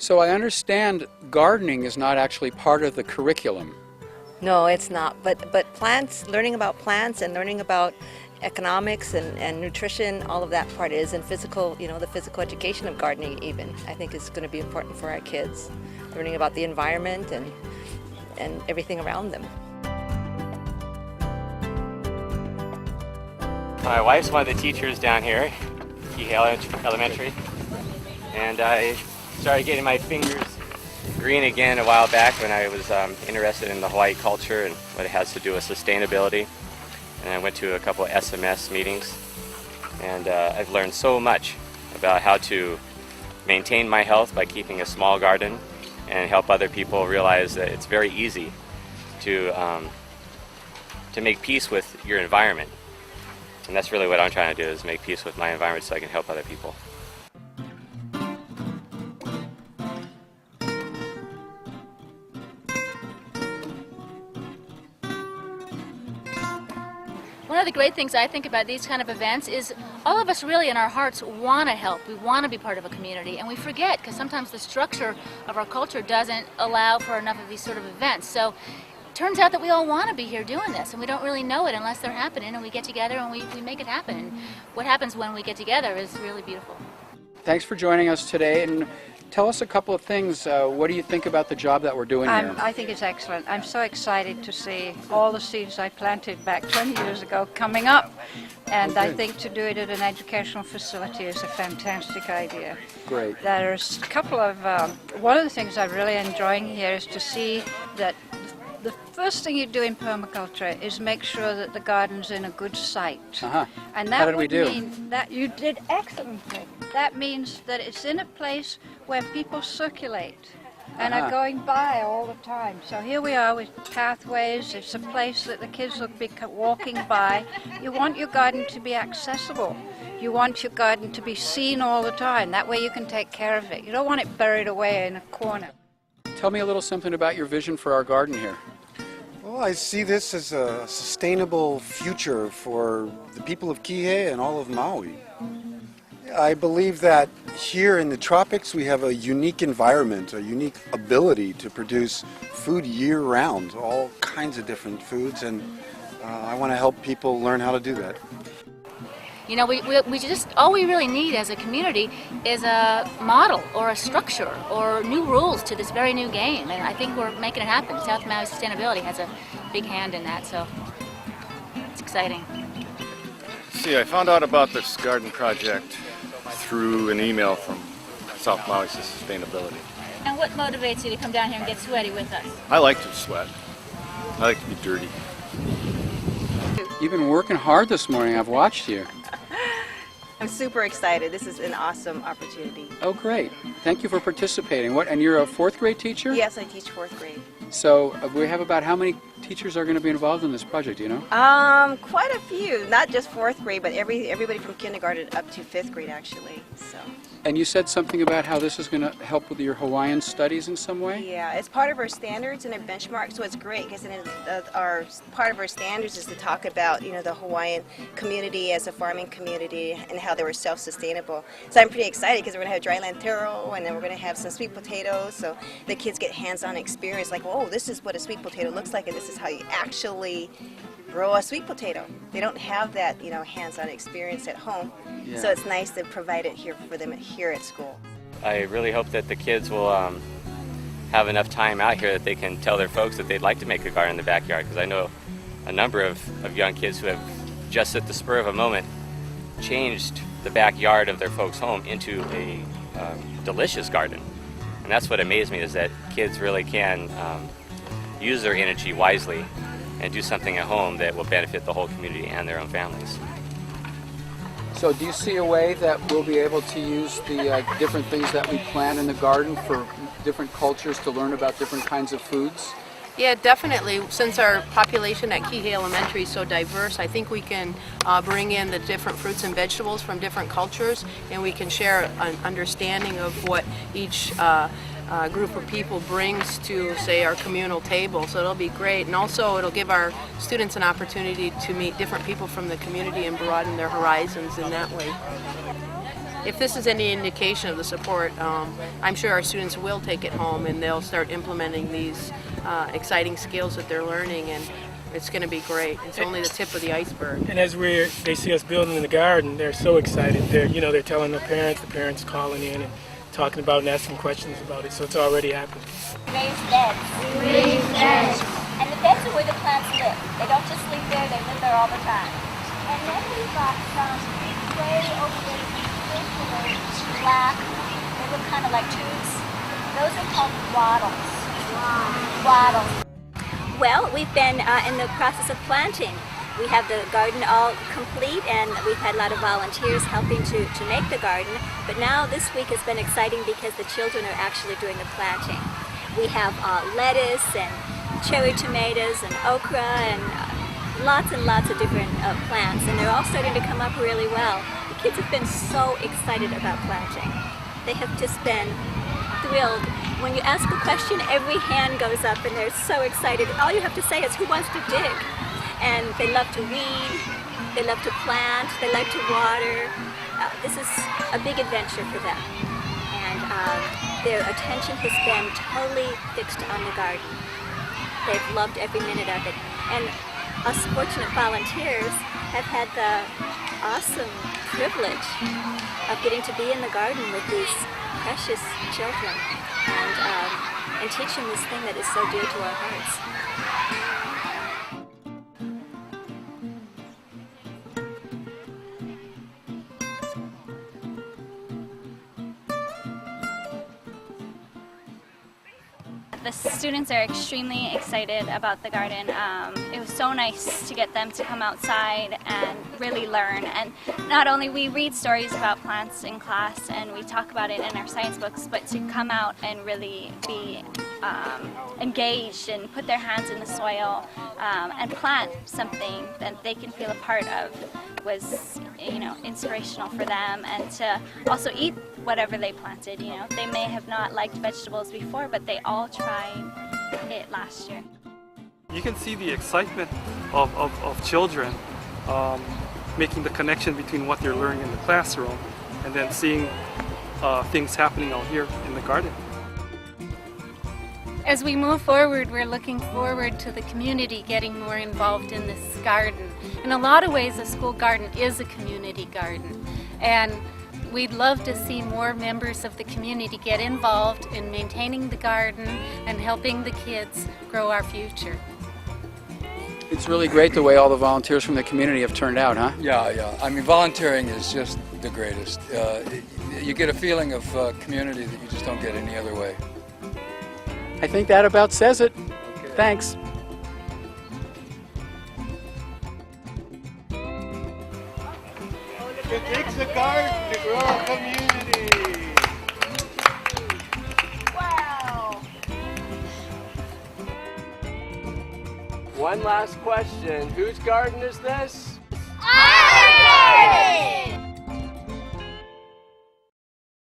So I understand gardening is not actually part of the curriculum. No, it's not. But plants, learning about plants and learning about economics and nutrition, all of that part is, and physical, the physical education of gardening even, I think is going to be important for our kids. Learning about the environment and everything around them. My wife's one of the teachers down here, Kihei Elementary, and I started getting my fingers green again a while back when I was interested in the Hawaii culture and what it has to do with sustainability. And I went to a couple of SMS meetings, and I've learned so much about how to maintain my health by keeping a small garden and help other people realize that it's very easy to make peace with your environment. And that's really what I'm trying to do, is make peace with my environment so I can help other people. One of the great things I think about these kind of events is all of us really in our hearts want to help. We want to be part of a community, and we forget because sometimes the structure of our culture doesn't allow for enough of these sort of events. So it turns out that we all want to be here doing this, and we don't really know it unless they're happening, and we get together and we make it happen. And what happens when we get together is really beautiful. Thanks for joining us today, and tell us a couple of things. What do you think about the job that we're doing here? I think it's excellent. I'm so excited to see all the seeds I planted back 20 years ago coming up. And I think to do it at an educational facility is a fantastic idea. Great. There's a couple of, one of the things I'm really enjoying here is to see that the first thing you do in permaculture is make sure that the garden's in a good site. And that How did we would do? mean that you did excellently. That means that it's in a place where people circulate and are going by all the time. So here we are with pathways. It's a place that the kids will be walking by. You want your garden to be accessible. You want your garden to be seen all the time. That way you can take care of it. You don't want it buried away in a corner. Tell me a little something about your vision for our garden here. Well, I see this as a sustainable future for the people of Kihei and all of Maui. I believe that here in the tropics we have a unique environment, a unique ability to produce food year-round, all kinds of different foods, and I want to help people learn how to do that. You know, we just, all we really need as a community is a model or a structure or new rules to this very new game, and I think we're making it happen. South Maui Sustainability has a big hand in that, so it's exciting. See, I found out about this garden project through an email from South Maui Sustainability. And what motivates you to come down here and get sweaty with us? I like to sweat. I like to be dirty. You've been working hard this morning. I've watched you. I'm super excited. This is an awesome opportunity. Oh, great. Thank you for participating. And you're a fourth grade teacher? Yes, I teach fourth grade. So we have about how many teachers are going to be involved in this project, do you know? Quite a few. Not just fourth grade, but everybody from kindergarten up to fifth grade, actually. So. And you said something about how this is going to help with your Hawaiian studies in some way? Yeah, it's part of our standards and our benchmark, so it's great because part of our standards is to talk about, the Hawaiian community as a farming community and how they were self-sustainable. So I'm pretty excited because we're going to have dryland taro, and then we're going to have some sweet potatoes, so the kids get hands-on experience, like, oh, this is what a sweet potato looks like, and this is how you actually grow a sweet potato. They don't have that, hands-on experience at home. Yeah. So it's nice to provide it here for them here at school. I really hope that the kids will have enough time out here that they can tell their folks that they'd like to make a garden in the backyard, because I know a number of young kids who have just at the spur of a moment changed the backyard of their folks' home into a delicious garden. And that's what amazed me, is that kids really can use their energy wisely and do something at home that will benefit the whole community and their own families. So do you see a way that we'll be able to use the different things that we plant in the garden for different cultures to learn about different kinds of foods? Yeah, definitely. Since our population at Kihei Elementary is so diverse, I think we can bring in the different fruits and vegetables from different cultures, and we can share an understanding of what each group of people brings to, say, our communal table. So it'll be great, and also it'll give our students an opportunity to meet different people from the community and broaden their horizons in that way. if this is any indication of the support, I'm sure our students will take it home and they'll start implementing these exciting skills that they're learning, and it's going to be great. It's only the tip of the iceberg. And as they see us building in the garden, they're so excited. They're telling the parents calling in and talking about and asking questions about it. So it's already happening. Raised beds. Raised beds. And the beds are where the plants live. They don't just sleep there, they live there all the time. And then we've got some way over there, circular, black, they look kind of like tubes. Those are called wattles. Wattles. Well, we've been in the process of planting. We have the garden all complete, and we've had a lot of volunteers helping to make the garden. But now this week has been exciting because the children are actually doing the planting. We have lettuce and cherry tomatoes and okra and lots of different plants, and they're all starting to come up really well. The kids have been so excited about planting. They have just been thrilled. When you ask a question, every hand goes up and they're so excited. All you have to say is, who wants to dig? And they love to read, they love to plant, they like to water. This is a big adventure for them. And their attention has been totally fixed on the garden. They've loved every minute of it. And us fortunate volunteers have had the awesome privilege of getting to be in the garden with these precious children and teach them this thing that is so dear to our hearts. The students are extremely excited about the garden. It was so nice to get them to come outside and really learn. And not only we read stories about plants in class and we talk about it in our science books, but to come out and really be engaged and put their hands in the soil and plant something that they can feel a part of was, inspirational for them, and to also eat whatever they planted. They may have not liked vegetables before, but they all tried it last year. You can see the excitement of children making the connection between what they're learning in the classroom and then seeing things happening out here in the garden. As we move forward, we're looking forward to the community getting more involved in this garden. In a lot of ways, a school garden is a community garden, and we'd love to see more members of the community get involved in maintaining the garden and helping the kids grow our future. It's really great the way all the volunteers from the community have turned out, huh? Yeah. I mean, volunteering is just the greatest. You get a feeling of community that you just don't get any other way. I think that about says it. Okay. Thanks. It takes a garden to grow a community. Wow. One last question. Whose garden is this? Our garden!